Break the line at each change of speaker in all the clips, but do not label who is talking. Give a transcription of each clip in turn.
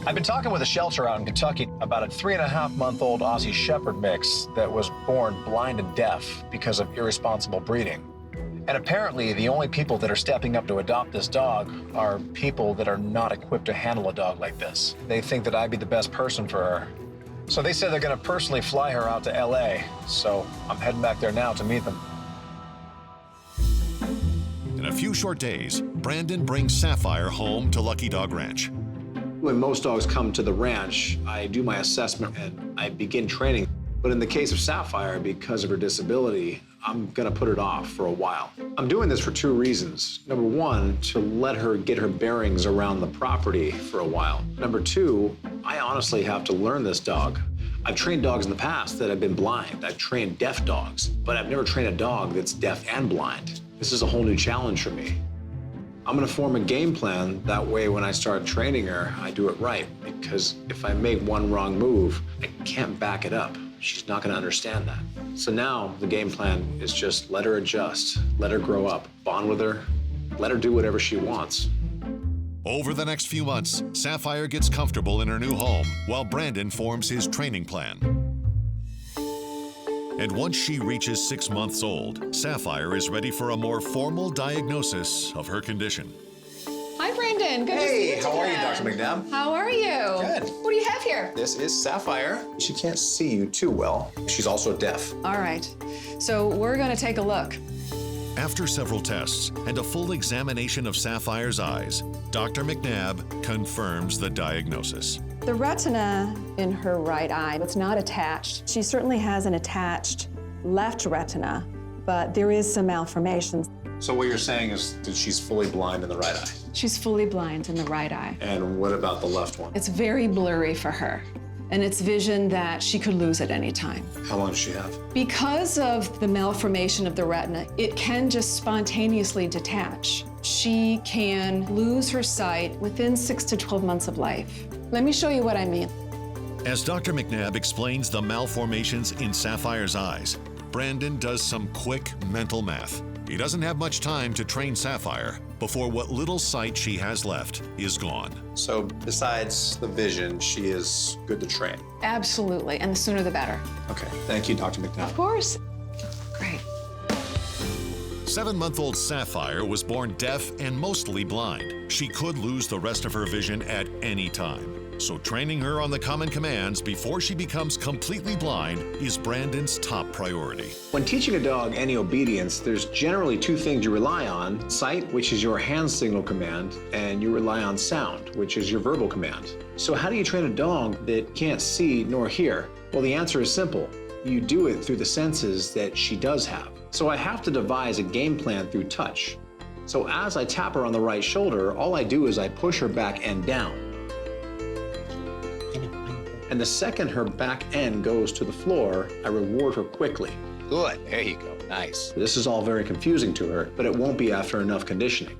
I've been talking with a shelter out in Kentucky about a 3.5-month-old Aussie Shepherd mix that was born blind and deaf because of irresponsible breeding. And apparently, the only people that are stepping up to adopt this dog are people that are not equipped to handle a dog like this. They think that I'd be the best person for her. So they said they're gonna personally fly her out to LA. So I'm heading back there now to meet them.
In a few short days, Brandon brings Sapphire home to Lucky Dog Ranch.
When most dogs come to the ranch, I do my assessment and I begin training. But in the case of Sapphire, because of her disability, I'm gonna put it off for a while. I'm doing this for 2 reasons. Number 1, to let her get her bearings around the property for a while. Number 2, I honestly have to learn this dog. I've trained dogs in the past that have been blind. I've trained deaf dogs, but I've never trained a dog that's deaf and blind. This is a whole new challenge for me. I'm gonna form a game plan. That way, when I start training her, I do it right. Because if I make one wrong move, I can't back it up. She's not gonna understand that. So now the game plan is just let her adjust, let her grow up, bond with her, let her do whatever she wants.
Over the next few months, Sapphire gets comfortable in her new home while Brandon forms his training plan. And once she reaches 6 months old, Sapphire is ready for a more formal diagnosis of her condition.
Hi, Brandon. Good to see you
Hey, how are you,
again.
Dr. McNabb?
How are you?
Good.
What do you have here?
This is Sapphire. She can't see you too well. She's also deaf.
All right. So we're going to take a look.
After several tests and a full examination of Sapphire's eyes, Dr. McNabb confirms the diagnosis.
The retina in her right eye, it's not attached. She certainly has an attached left retina, but there is some malformation.
So what you're saying is that she's fully blind in the right eye.
She's fully blind in the right eye.
And what about the left one?
It's very blurry for her, and it's vision that she could lose at any time.
How long does she have?
Because of the malformation of the retina, it can just spontaneously detach. She can lose her sight within 6 to 12 months of life. Let me show you what I mean.
As Dr. McNabb explains the malformations in Sapphire's eyes, Brandon does some quick mental math. He doesn't have much time to train Sapphire before what little sight she has left is gone.
So besides the vision, she is good to train.
Absolutely, and the sooner the better.
Okay, thank you, Dr. McNabb.
Of course. Great.
7-month-old Sapphire was born deaf and mostly blind. She could lose the rest of her vision at any time. So training her on the common commands before she becomes completely blind is Brandon's top priority.
When teaching a dog any obedience, there's generally 2 things you rely on: sight, which is your hand signal command, and you rely on sound, which is your verbal command. So how do you train a dog that can't see nor hear? Well, the answer is simple. You do it through the senses that she does have. So I have to devise a game plan through touch. So as I tap her on the right shoulder, all I do is I push her back end down. And the second her back end goes to the floor, I reward her quickly.
Good, there you go, nice.
This is all very confusing to her, but it won't be after enough conditioning.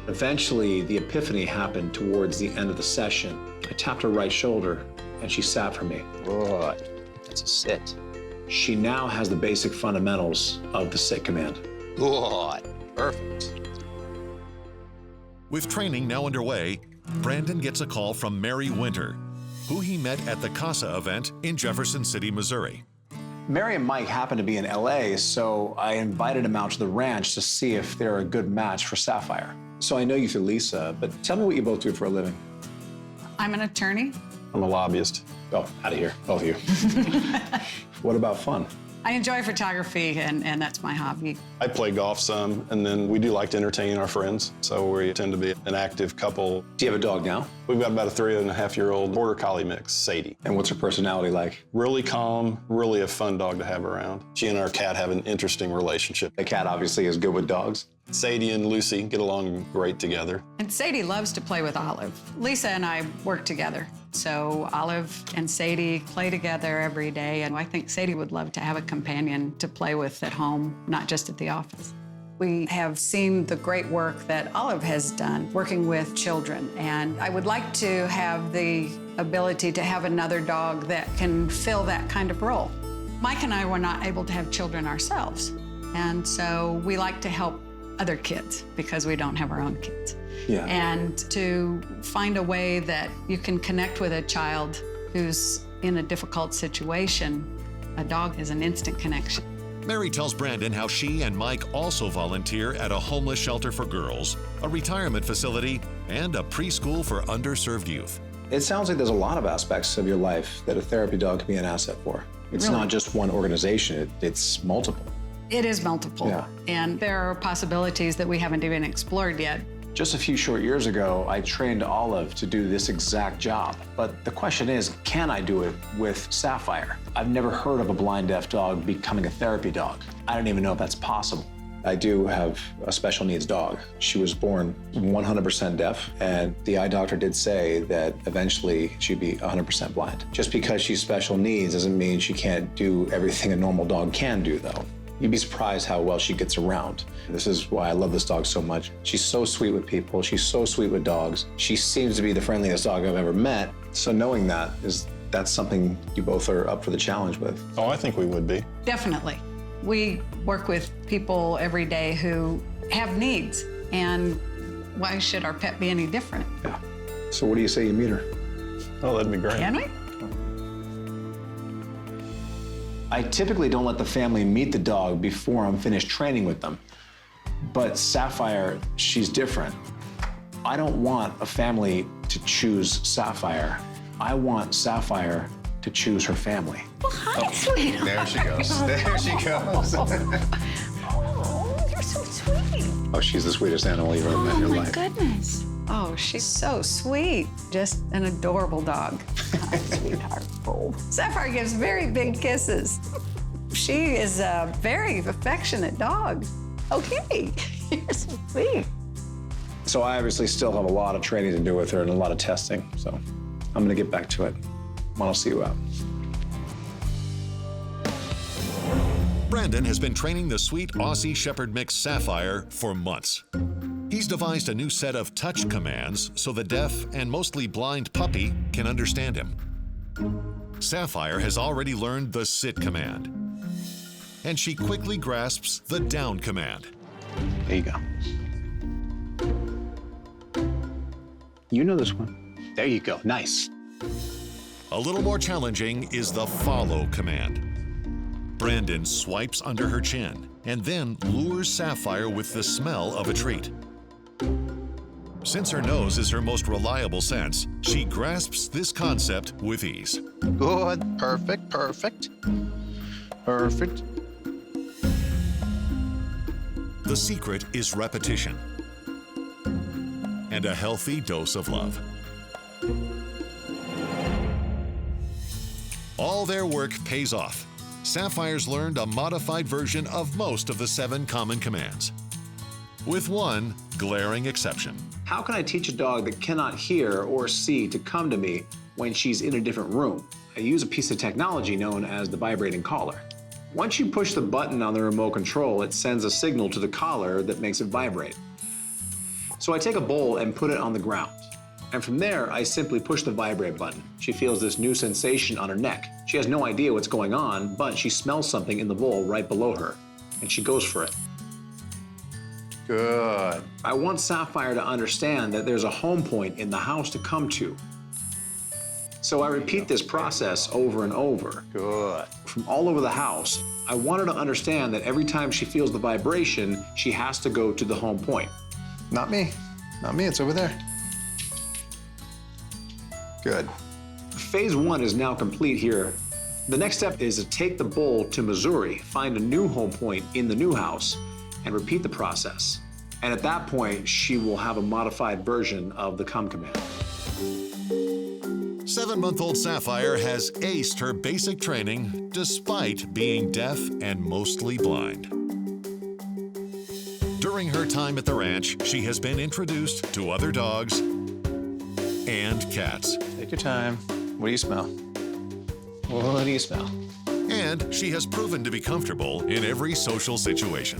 Eventually, the epiphany happened towards the end of the session. I tapped her right shoulder, and she sat for me.
Good, that's a sit.
She now has the basic fundamentals of the sit command.
Good, perfect.
With training now underway, Brandon gets a call from Mary Winter, who he met at the CASA event in Jefferson City, Missouri.
Mary and Mike happen to be in LA, so I invited them out to the ranch to see if they're a good match for Sapphire. So I know you through Lisa, but tell me what you both do for a living.
I'm an attorney.
I'm a lobbyist. Oh, out of here, both of you. What about fun?
I enjoy photography, and that's my hobby.
I play golf some, and then we do like to entertain our friends, so we tend to be an active couple.
Do you have a dog now?
We've got about a 3.5-year-old Border Collie mix, Sadie.
And what's her personality like?
Really calm, really a fun dog to have around. She and our cat have an interesting relationship.
The cat obviously is good with dogs.
Sadie and Lucy get along great together.
And Sadie loves to play with Olive. Lisa and I work together. So Olive and Sadie play together every day, and I think Sadie would love to have a companion to play with at home, not just at the office. We have seen the great work that Olive has done working with children, and I would like to have the ability to have another dog that can fill that kind of role. Mike and I were not able to have children ourselves, and so we like to help other kids because we don't have our own kids.
Yeah.
And to find a way that you can connect with a child who's in a difficult situation, a dog is an instant connection.
Mary tells Brandon how she and Mike also volunteer at a homeless shelter for girls, a retirement facility, and a preschool for underserved youth.
It sounds like there's a lot of aspects of your life that a therapy dog can be an asset for. It's
Really?
not just one organization, it's multiple.
It is multiple.
Yeah.
And there are possibilities that we haven't even explored yet.
Just a few short years ago, I trained Olive to do this exact job. But the question is, can I do it with Sapphire? I've never heard of a blind deaf dog becoming a therapy dog. I don't even know if that's possible. I do have a special needs dog. She was born 100% deaf, and the eye doctor did say that eventually she'd be 100% blind. Just because she's special needs doesn't mean she can't do everything a normal dog can do, though. You'd be surprised how well she gets around. This is why I love this dog so much. She's so sweet with people. She's so sweet with dogs. She seems to be the friendliest dog I've ever met. So knowing that's something you both are up for the challenge with.
Oh, I think we would be.
Definitely. We work with people every day who have needs, and why should our pet be any different?
Yeah. So what do you say you meet her?
Oh, that'd be great.
Can we?
I typically don't let the family meet the dog before I'm finished training with them. But Sapphire, she's different. I don't want a family to choose Sapphire. I want Sapphire to choose her family.
Well, hi, sweetie.
There she goes. There she goes.
Oh, you're so sweet.
Oh, she's the sweetest animal you've ever met in your life.
Goodness. Oh, she's so sweet. Just an adorable dog. Hi, sweetheart. Oh. Sapphire gives very big kisses. She is a very affectionate dog. Okay, you're so sweet.
So I obviously still have a lot of training to do with her and a lot of testing. So I'm gonna get back to it. I'll see you out.
Brandon has been training the sweet Aussie Shepherd mix Sapphire for months. He's devised a new set of touch commands so the deaf and mostly blind puppy can understand him. Sapphire has already learned the sit command, and she quickly grasps the down command.
There you go. You know this one.
There you go. Nice.
A little more challenging is the follow command. Brandon swipes under her chin and then lures Sapphire with the smell of a treat. Since her nose is her most reliable sense, she grasps this concept with ease.
Good. Perfect. Perfect. Perfect.
The secret is repetition and a healthy dose of love. All their work pays off. Sapphire's learned a modified version of most of the 7 common commands, with one glaring exception.
How can I teach a dog that cannot hear or see to come to me when she's in a different room? I use a piece of technology known as the vibrating collar. Once you push the button on the remote control, it sends a signal to the collar that makes it vibrate. So I take a bowl and put it on the ground. And from there, I simply push the vibrate button. She feels this new sensation on her neck. She has no idea what's going on, but she smells something in the bowl right below her, and she goes for it.
Good.
I want Sapphire to understand that there's a home point in the house to come to. So I repeat this process over and over.
Good.
From all over the house, I want her to understand that every time she feels the vibration, she has to go to the home point.
Not me. Not me. It's over there. Good.
Phase 1 is now complete here. The next step is to take the bowl to Missouri, find a new home point in the new house, and repeat the process. And at that point, she will have a modified version of the come command.
7-month-old Sapphire has aced her basic training despite being deaf and mostly blind. During her time at the ranch, she has been introduced to other dogs and cats.
Take your time. What do you smell? What do you smell?
And she has proven to be comfortable in every social situation.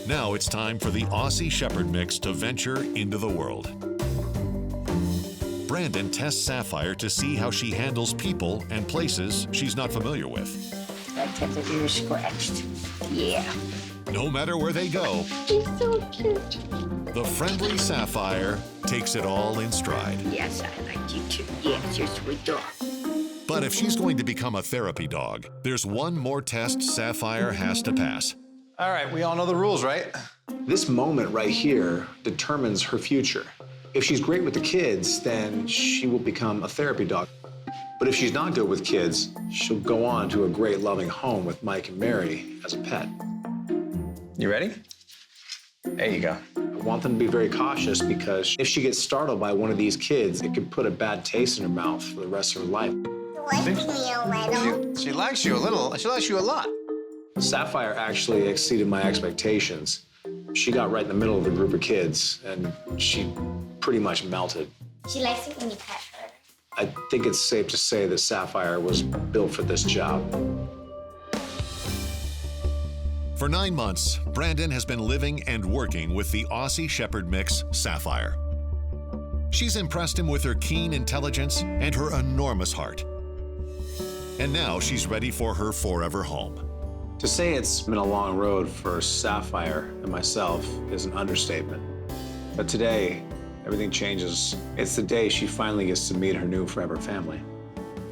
Now it's time for the Aussie Shepherd mix to venture into the world. Brandon tests Sapphire to see how she handles people and places she's not familiar with.
Let's have the ears scratched. Yeah.
No matter where they go,
She's so cute.
the friendly Sapphire takes it all in stride.
Yes, I like you too. Yes, you're a sweet dog.
But if she's going to become a therapy dog, there's one more test Sapphire has to pass.
All right, we all know the rules, right?
This moment right here determines her future. If she's great with the kids, then she will become a therapy dog. But if she's not good with kids, she'll go on to a great loving home with Mike and Mary as a pet.
You ready? There you go.
I want them to be very cautious because if she gets startled by one of these kids, it could put a bad taste in her mouth for the rest of her life.
She likes you a little. She likes you a lot.
Sapphire actually exceeded my expectations. She got right in the middle of the group of kids, and she pretty much melted.
She likes it when you pet her.
I think it's safe to say that Sapphire was built for this job.
For 9 months, Brandon has been living and working with the Aussie Shepherd mix, Sapphire. She's impressed him with her keen intelligence and her enormous heart. And now she's ready for her forever home.
To say it's been a long road for Sapphire and myself is an understatement. But today, everything changes. It's the day she finally gets to meet her new forever family.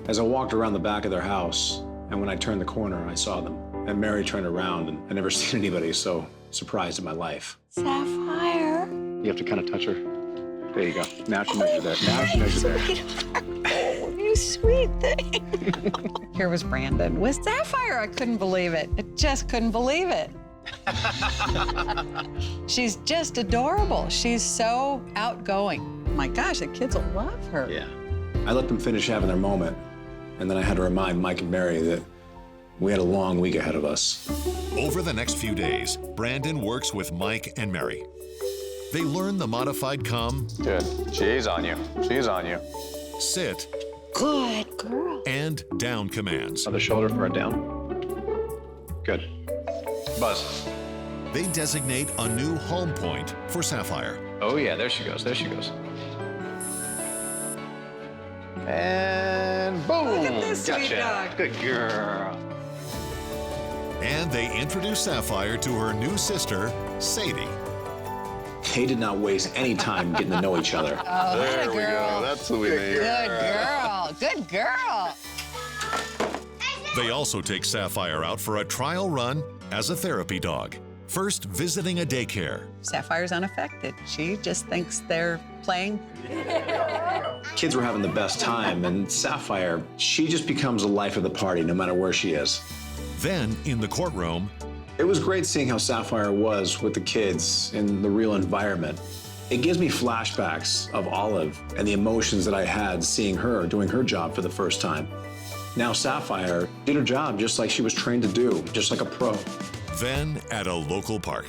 As I walked around the back of their house, and when I turned the corner, I saw them. And Mary turned around, and I'd never seen anybody so surprised in my life.
Sapphire.
You have to kind of touch her. There you go. Now she knows you're there. Now she knows you're there.
Oh, you sweet thing.
Here was Brandon with Sapphire. I couldn't believe it. I just couldn't believe it. She's just adorable. She's so outgoing. My gosh, the kids will love her.
Yeah. I let them finish having their moment, and then I had to remind Mike and Mary that we had a long week ahead of us.
Over the next few days, Brandon works with Mike and Mary. They learn the modified come,
Good. She's on you. She's on you.
sit,
Good girl.
and down commands.
Other shoulder for a down. Good.
Buzz.
They designate a new home point for Sapphire.
Oh, yeah, there she goes. There she goes. And boom.
Look at this sweet
Gotcha.
dog.
Good girl.
And they introduce Sapphire to her new sister, Sadie.
They did not waste any time getting to know each other.
Oh, there we go. That's what we need.
Good girl. Good girl.
They also take Sapphire out for a trial run as a therapy dog. First, visiting a daycare.
Sapphire's unaffected. She just thinks they're playing.
Kids were having the best time, and Sapphire, she just becomes the life of the party no matter where she is.
Then, in the courtroom,
It was great seeing how Sapphire was with the kids in the real environment. It gives me flashbacks of Olive and the emotions that I had seeing her doing her job for the first time. Now Sapphire did her job just like she was trained to do, just like a pro.
then at a local park.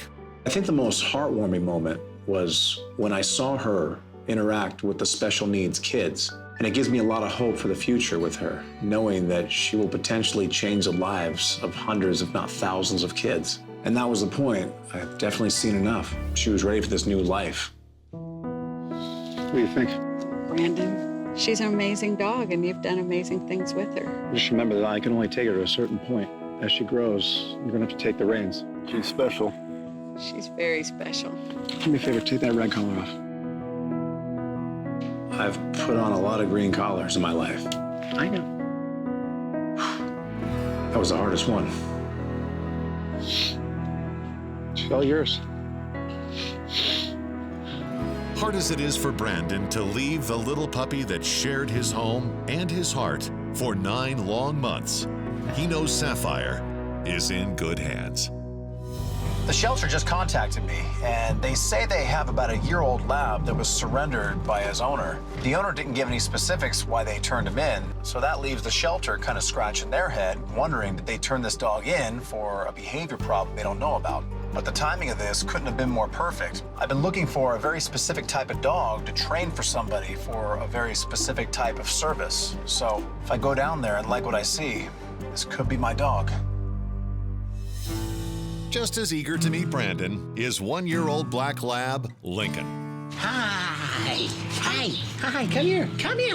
I think the most heartwarming moment was when I saw her interact with the special needs kids. And it gives me a lot of hope for the future with her, knowing that she will potentially change the lives of hundreds, if not thousands of kids. And that was the point. I've definitely seen enough. She was ready for this new life. What do you think?
Brandon, she's an amazing dog, and you've done amazing things with her.
Just remember that I can only take her to a certain point. As she grows, you're gonna have to take the reins. She's special.
She's very special.
Do me a favor, take that red collar off. I've put on a lot of green collars in my life. I know. That was the hardest one. She's all yours.
Hard as it is for Brandon to leave the little puppy that shared his home and his heart for 9 long months, he knows Sapphire is in good hands.
The shelter just contacted me, and they say they have about a year-old lab that was surrendered by his owner. The owner didn't give any specifics why they turned him in, so that leaves the shelter kind of scratching their head, wondering that they turned this dog in for a behavior problem they don't know about. But the timing of this couldn't have been more perfect. I've been looking for a very specific type of dog to train for somebody for a very specific type of service. So if I go down there and like what I see, this could be my dog.
Just as eager to meet Brandon is 1-year-old black lab, Lincoln.
Hi. Come here.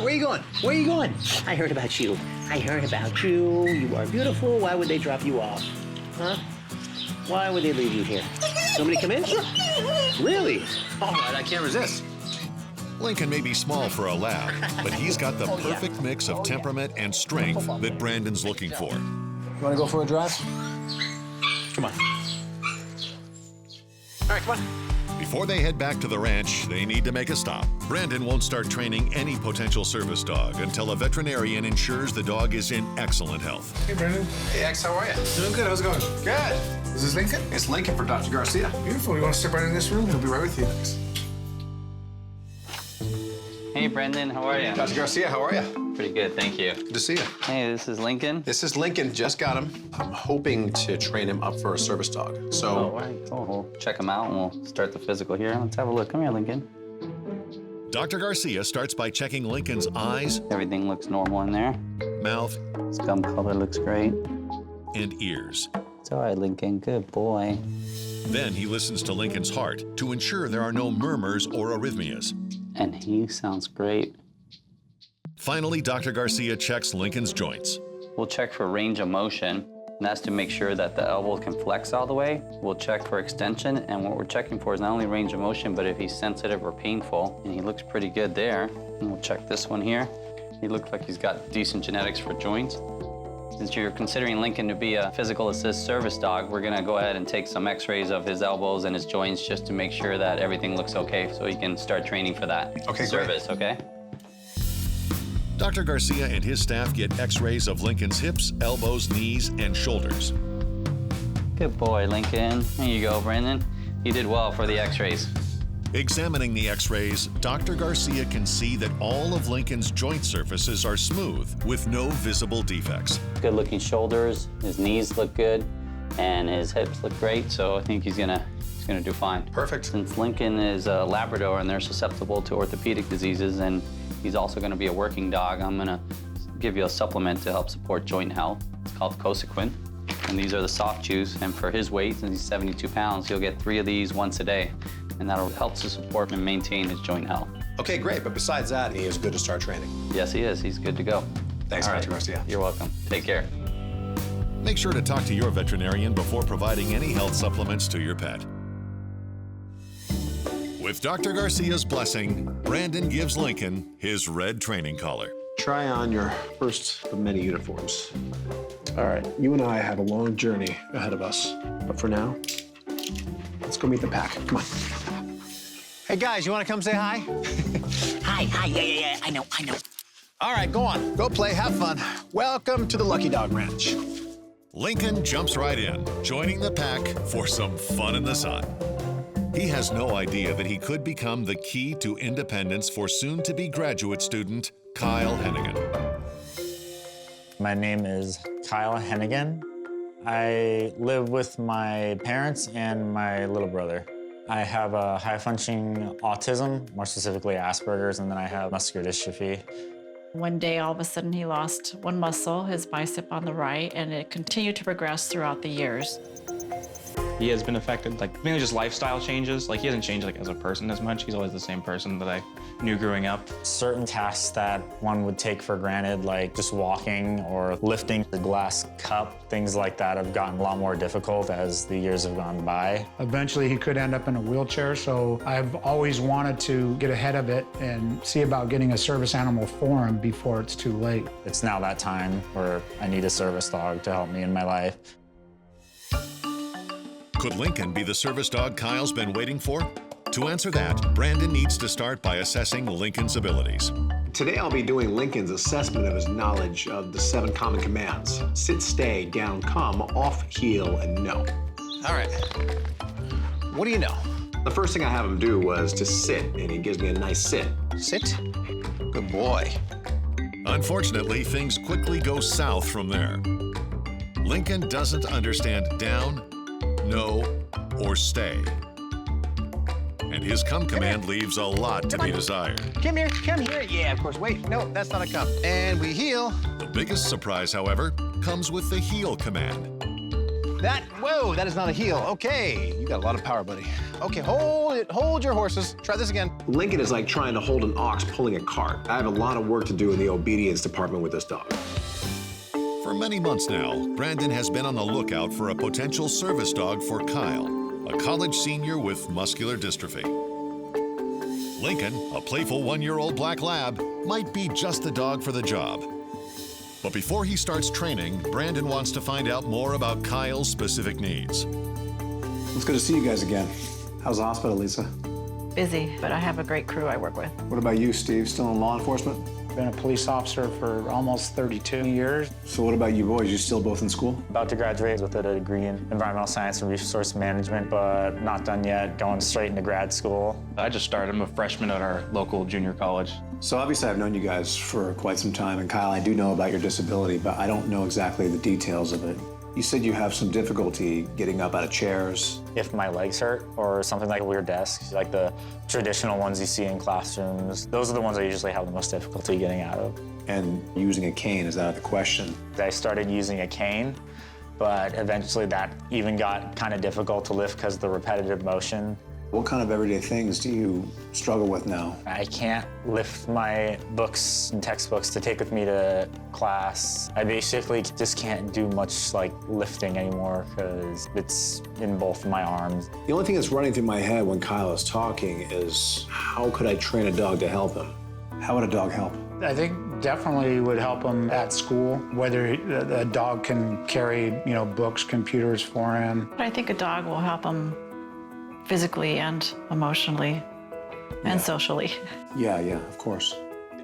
Where are you going? I heard about you. You are beautiful. Why would they drop you off? Huh? Why would they leave you here? Somebody come in? Really?
All right, I can't resist.
Lincoln may be small for a lab, but he's got the perfect mix of temperament and strength that Brandon's looking for.
You want to go for a drive? Come on. All right, come on.
Before they head back to the ranch, they need to make a stop. Brandon won't start training any potential service dog until a veterinarian ensures the dog is in excellent health.
Hey, Brandon.
Hey, X, how are you?
Doing good. How's it going?
Good.
Is this Lincoln?
It's Lincoln for Dr. Garcia.
Beautiful. You want to step right in this room? He'll be right with you.
Hey, Brendan, how are you?
Dr. Garcia, how are you?
Pretty good, thank you.
Good to see you.
Hey, this is Lincoln.
This is Lincoln, just got him. I'm hoping to train him up for a service dog. So,
All right, cool. We'll check him out and we'll start the physical here. Let's have a look. Come here, Lincoln.
Dr. Garcia starts by checking Lincoln's eyes,
Everything looks normal in there.
mouth,
His gum color looks great.
and ears.
It's all right, Lincoln. Good boy.
Then he listens to Lincoln's heart to ensure there are no murmurs or arrhythmias.
And he sounds great.
Finally, Dr. Garcia checks Lincoln's joints.
We'll check for range of motion, and that's to make sure that the elbow can flex all the way. We'll check for extension, and what we're checking for is not only range of motion, but if he's sensitive or painful, and he looks pretty good there. And we'll check this one here. He looks like he's got decent genetics for joints. Since you're considering Lincoln to be a physical assist service dog, we're gonna go ahead and take some x-rays of his elbows and his joints just to make sure that everything looks okay so he can start training for that
Okay, great.
service, okay?
Dr. Garcia and his staff get x-rays of Lincoln's hips, elbows, knees, and shoulders.
Good boy, Lincoln. There you go, Brandon. You did well for the x-rays.
Examining the x-rays, Dr. Garcia can see that all of Lincoln's joint surfaces are smooth with no visible defects.
Good looking shoulders, his knees look good, and his hips look great, so I think he's gonna do fine.
Perfect.
Since Lincoln is a Labrador and they're susceptible to orthopedic diseases, and he's also gonna be a working dog, I'm gonna give you a supplement to help support joint health. It's called Cosequin, and these are the soft chews, and for his weight, since he's 72 pounds, he'll get 3 of these once a day, and that'll help to support and maintain his joint health.
Okay, great. But besides that, he is good to start training.
Yes, he is. He's good to go.
Thanks,
All
Dr. Garcia.
You're welcome. Take care.
Make sure to talk to your veterinarian before providing any health supplements to your pet. With Dr. Garcia's blessing, Brandon gives Lincoln his red training collar.
Try on your first of many uniforms. All right, you and I have a long journey ahead of us. But for now, let's go meet the pack. Come on. Hey, guys, you want to come say hi?
Hi, yeah, I know.
All right, go on. Go play, have fun. Welcome to the Lucky Dog Ranch.
Lincoln jumps right in, joining the pack for some fun in the sun. He has no idea that he could become the key to independence for soon-to-be graduate student Kyle Hennigan.
My name is Kyle Hennigan. I live with my parents and my little brother. I have a high-functioning autism, more specifically Asperger's, and then I have muscular dystrophy.
One day, all of a sudden, he lost one muscle, his bicep on the right, and it continued to progress throughout the years.
He has been affected, mainly just lifestyle changes. He hasn't changed, as a person as much. He's always the same person that I knew growing up.
Certain tasks that one would take for granted, like just walking or lifting a glass cup, things like that have gotten a lot more difficult as the years have gone by.
Eventually, he could end up in a wheelchair, so I've always wanted to get ahead of it and see about getting a service animal for him before it's too late.
It's now that time where I need a service dog to help me in my life.
Could Lincoln be the service dog Kyle's been waiting for? To answer that, Brandon needs to start by assessing Lincoln's abilities.
Today, I'll be doing Lincoln's assessment of his knowledge of the 7 common commands. Sit, stay, down, come, off, heel, and no. All right. What do you know? The first thing I have him do was to sit, and he gives me a nice sit. Sit. Good boy.
Unfortunately, things quickly go south from there. Lincoln doesn't understand down, no, or stay. And his come command leaves a lot to be desired.
Come here, come here. Yeah, of course. Wait, no, that's not a come. And we heel.
The biggest surprise, however, comes with the heel command.
Whoa, that is not a heel. Okay, you got a lot of power, buddy. Okay, hold it, hold your horses. Try this again. Lincoln is like trying to hold an ox pulling a cart. I have a lot of work to do in the obedience department with this dog.
For many months now, Brandon has been on the lookout for a potential service dog for Kyle, a college senior with muscular dystrophy. Lincoln, a playful 1-year-old black lab, might be just the dog for the job. But before he starts training, Brandon wants to find out more about Kyle's specific needs.
It's good to see you guys again. How's the hospital, Lisa?
Busy, but I have a great crew I work with.
What about you, Steve? Still in law enforcement?
Been a police officer for almost 32 years.
So what about you boys? You still both in school?
About to graduate with a degree in environmental science and resource management, but not done yet, going straight into grad school.
I just started. I'm a freshman at our local junior college.
So obviously I've known you guys for quite some time, and Kyle, I do know about your disability, but I don't know exactly the details of it. You said you have some difficulty getting up out of chairs.
If my legs hurt or something like a weird desk, like the traditional ones you see in classrooms, those are the ones I usually have the most difficulty getting out of.
And using a cane, is that out of the question?
I started using a cane, but eventually that even got kind of difficult to lift because of the repetitive motion.
What kind of everyday things do you struggle with now?
I can't lift my books and textbooks to take with me to class. I basically just can't do much like lifting anymore because it's in both of my arms.
The only thing that's running through my head when Kyle is talking is, how could I train a dog to help him? How would a dog help?
I think definitely would help him at school, whether a dog can carry, books, computers for him.
But I think a dog will help him physically and emotionally and socially.
Yeah, of course.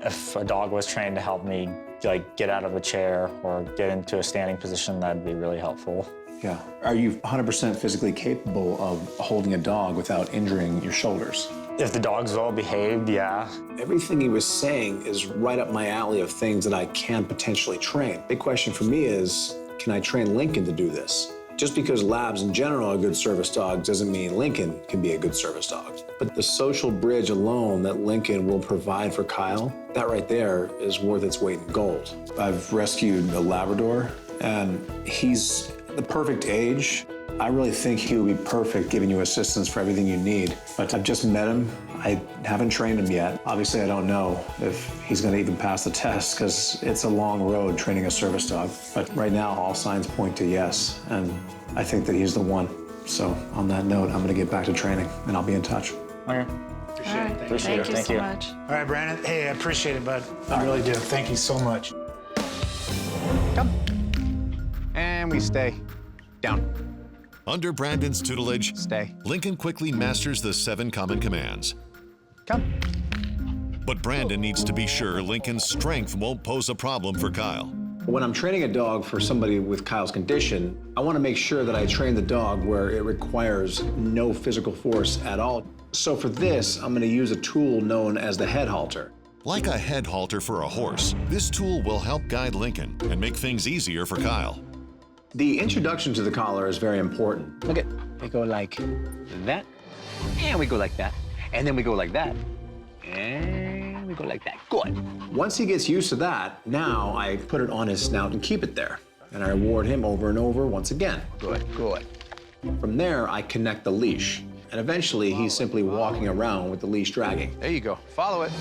If a dog was trained to help me get out of a chair or get into a standing position, that'd be really helpful.
Yeah. Are you 100% physically capable of holding a dog without injuring your shoulders?
If the dog's well behaved, yeah.
Everything he was saying is right up my alley of things that I can potentially train. Big question for me is, can I train Lincoln to do this? Just because labs in general are good service dogs doesn't mean Lincoln can be a good service dog. But the social bridge alone that Lincoln will provide for Kyle, that right there is worth its weight in gold. I've rescued a Labrador, and he's the perfect age. I really think he would be perfect giving you assistance for everything you need. But I've just met him. I haven't trained him yet. Obviously, I don't know if he's gonna even pass the test because it's a long road training a service dog. But right now, all signs point to yes, and I think that he's the one. So on that note, I'm gonna get back to training, and I'll be in touch.
Okay.
Appreciate it.
Thank you so much.
All right, Brandon. Hey, I appreciate it, bud. I really do. Thank you so much.
Come. And we stay. Down.
Under Brandon's tutelage,
Stay.
Lincoln quickly masters the 7 common commands.
Come.
But Brandon needs to be sure Lincoln's strength won't pose a problem for Kyle.
When I'm training a dog for somebody with Kyle's condition, I want to make sure that I train the dog where it requires no physical force at all. So for this, I'm going to use a tool known as the head halter.
Like a head halter for a horse, this tool will help guide Lincoln and make things easier for Kyle.
The introduction to the collar is very important.
Look at, we go like that, and we go like that, and then we go like that, and we go like that. Good.
Once he gets used to that, now I put it on his snout and keep it there. And I reward him over and over once again.
Good.
From there, I connect the leash. And eventually, he's simply walking around with the leash dragging.
There you go. Follow it.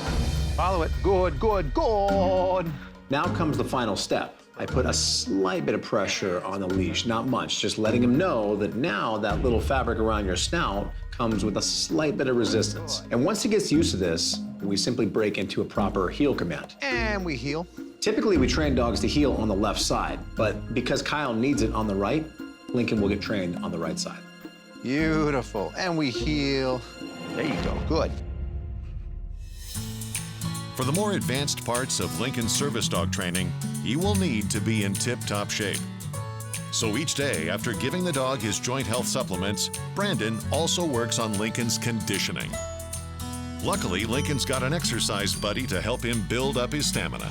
Follow it. Good.
Now comes the final step. I put a slight bit of pressure on the leash, not much, just letting him know that now that little fabric around your snout comes with a slight bit of resistance. And once he gets used to this, we simply break into a proper heel command.
And we heel.
Typically, we train dogs to heel on the left side, but because Kyle needs it on the right, Lincoln will get trained on the right side.
Beautiful. And we heel. There you go. Good.
For the more advanced parts of Lincoln's service dog training, he will need to be in tip-top shape. So each day, after giving the dog his joint health supplements, Brandon also works on Lincoln's conditioning. Luckily, Lincoln's got an exercise buddy to help him build up his stamina.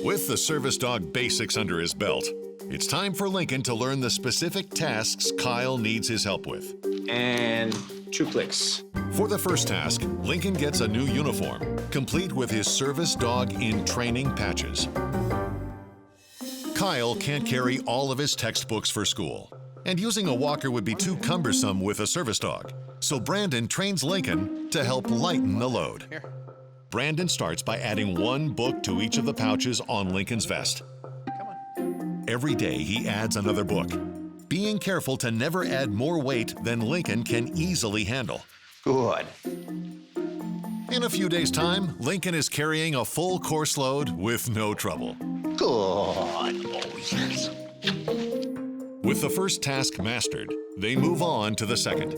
With the service dog basics under his belt, it's time for Lincoln to learn the specific tasks Kyle needs his help with.
And 2 clicks.
For the first task, Lincoln gets a new uniform, complete with his service dog in training patches. Kyle can't carry all of his textbooks for school, and using a walker would be too cumbersome with a service dog. So Brandon trains Lincoln to help lighten the load.
Here.
Brandon starts by adding one book to each of the pouches on Lincoln's vest. Every day, he adds another book, being careful to never add more weight than Lincoln can easily handle.
Good.
In a few days' time, Lincoln is carrying a full course load with no trouble.
Good. Oh, yes.
With the first task mastered, they move on to the second.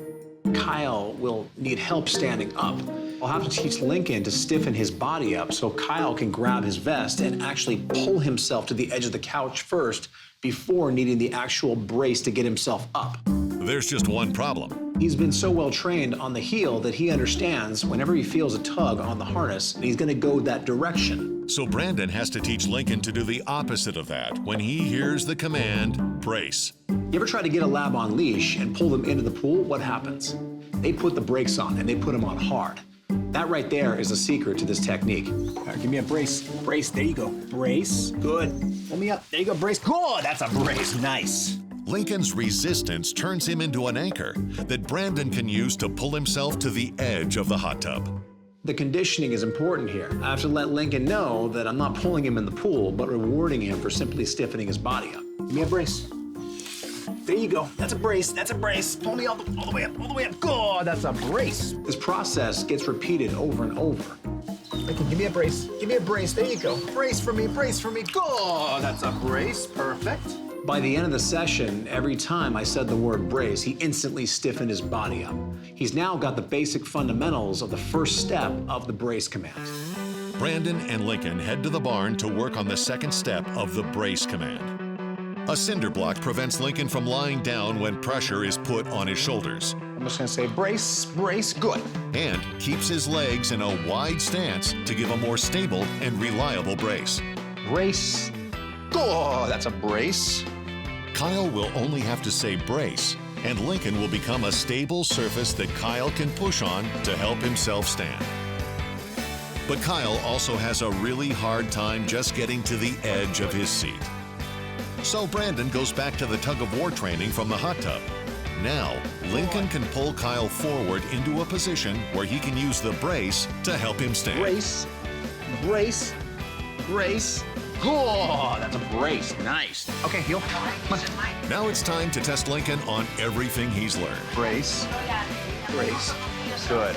Kyle will need help standing up. I'll have to teach Lincoln to stiffen his body up so Kyle can grab his vest and actually pull himself to the edge of the couch first before needing the actual brace to get himself up.
There's just one problem.
He's been so well trained on the heel that he understands whenever he feels a tug on the harness, he's gonna go that direction.
So Brandon has to teach Lincoln to do the opposite of that when he hears the command, brace.
You ever try to get a lab on leash and pull them into the pool? What happens? They put the brakes on and they put them on hard. That right there is the secret to this technique.
All right, give me a brace. Brace, there you go. Brace, good. Pull me up, there you go, brace. Good, that's a brace, nice.
Lincoln's resistance turns him into an anchor that Brandon can use to pull himself to the edge of the hot tub.
The conditioning is important here. I have to let Lincoln know that I'm not pulling him in the pool, but rewarding him for simply stiffening his body up.
Give me a brace. There you go, that's a brace, that's a brace. Pull me all the way up, all the way up. Good, that's a brace.
This process gets repeated over and over.
Lincoln, give me a brace, there you go. Brace for me, good, that's a brace, perfect.
By the end of the session, every time I said the word brace, he instantly stiffened his body up. He's now got the basic fundamentals of the first step of the brace command.
Brandon and Lincoln head to the barn to work on the second step of the brace command. A cinder block prevents Lincoln from lying down when pressure is put on his shoulders.
I'm just gonna say brace, brace, good.
And keeps his legs in a wide stance to give a more stable and reliable brace.
Brace, good, that's a brace.
Kyle will only have to say brace, and Lincoln will become a stable surface that Kyle can push on to help himself stand. But Kyle also has a really hard time just getting to the edge of his seat. So Brandon goes back to the tug-of-war training from the hot tub. Now, Lincoln can pull Kyle forward into a position where he can use the brace to help him stand.
Brace, brace, brace. Good, that's a brace, nice. Okay, heel.
Now it's time to test Lincoln on everything he's learned.
Brace, brace, good.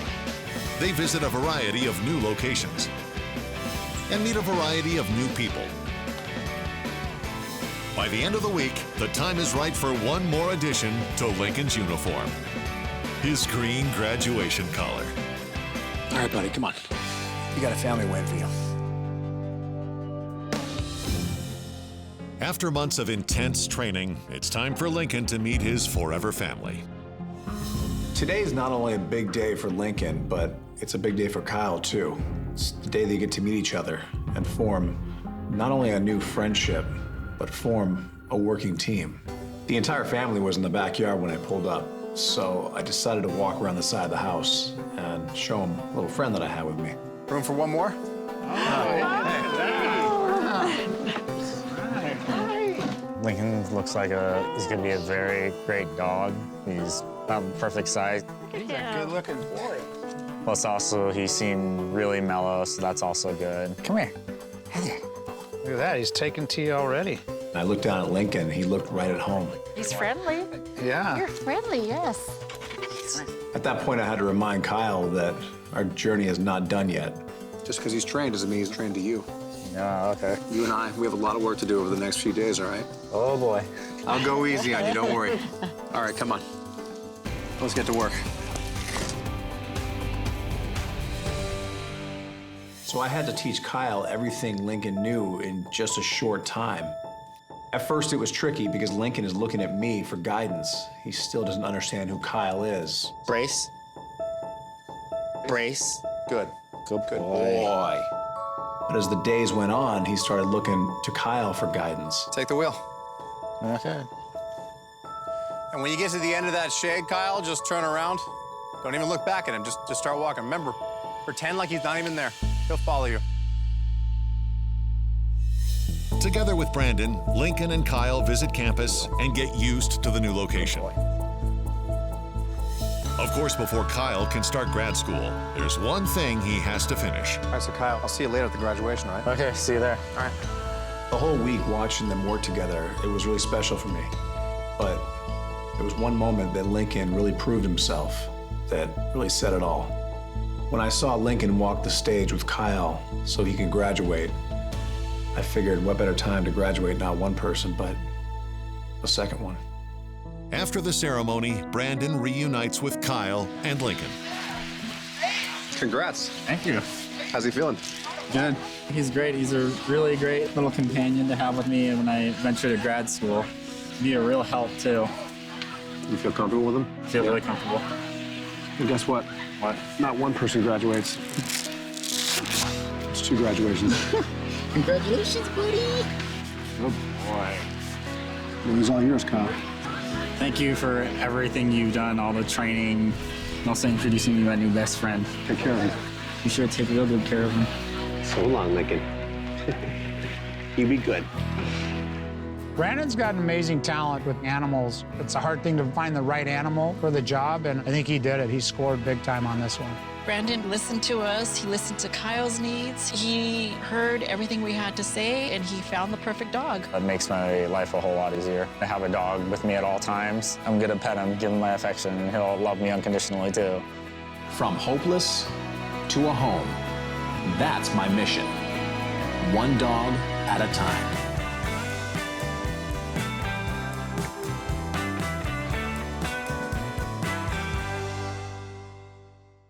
They visit a variety of new locations and meet a variety of new people. By the end of the week, the time is right for one more addition to Lincoln's uniform. His green graduation collar.
All right, buddy, come on.
You got a family waiting for you.
After months of intense training, it's time for Lincoln to meet his forever family.
Today is not only a big day for Lincoln, but it's a big day for Kyle, too. It's the day they get to meet each other and form not only a new friendship, but form a working team. The entire family was in the backyard when I pulled up, so I decided to walk around the side of the house and show them a little friend that I had with me.
Room for one more?
Lincoln looks like he's gonna be a very great dog. He's about the perfect size.
He's a good-looking boy.
Plus also, he seemed really mellow, so that's also good.
Come here. Look at that, he's taking tea already.
I looked down at Lincoln, he looked right at home.
He's friendly.
Yeah.
You're friendly, yes.
At that point, I had to remind Kyle that our journey is not done yet. Just because he's trained doesn't mean he's trained to you.
Yeah, okay.
You and I, we have a lot of work to do over the next few days, all right?
Oh boy.
I'll go easy on you, don't worry. All right, come on. Let's get to work. So I had to teach Kyle everything Lincoln knew in just a short time. At first it was tricky because Lincoln is looking at me for guidance. He still doesn't understand who Kyle is.
Brace. Brace.
Good.
Good
boy. But as the days went on, he started looking to Kyle for guidance.
Take the wheel.
Okay.
And when you get to the end of that shade, Kyle, just turn around. Don't even look back at him, just start walking. Remember, pretend like he's not even there. He'll follow you.
Together with Brandon, Lincoln and Kyle visit campus and get used to the new location. Of course, before Kyle can start grad school, there's one thing he has to finish.
All right, so Kyle, I'll see you later at the graduation, all right?
Okay, see you there.
All right.
The whole week watching them work together, it was really special for me. But there was one moment that Lincoln really proved himself, that really said it all. When I saw Lincoln walk the stage with Kyle so he could graduate, I figured what better time to graduate not one person, but a second one.
After the ceremony, Brandon reunites with Kyle and Lincoln.
Congrats.
Thank you.
How's he feeling?
Good. He's great. He's a really great little companion to have with me when I venture to grad school. Be a real help, too.
You feel comfortable with him?
I feel really comfortable.
And guess what?
What?
Not one person graduates. It's 2 graduations.
Congratulations, buddy.
Oh, boy. It was all yours, Kyle.
Thank you for everything you've done, all the training, and also introducing me to my new best friend.
Take care of him.
You should take real good care of him.
So long, Lincoln. You be good.
Brandon's got an amazing talent with animals. It's a hard thing to find the right animal for the job, and I think he did it. He scored big time on this one.
Brandon listened to us. He listened to Kyle's needs. He heard everything we had to say, and he found the perfect dog.
It makes my life a whole lot easier. I have a dog with me at all times. I'm gonna pet him, give him my affection, and he'll love me unconditionally, too.
From hopeless to a home. That's my mission. One dog at a time.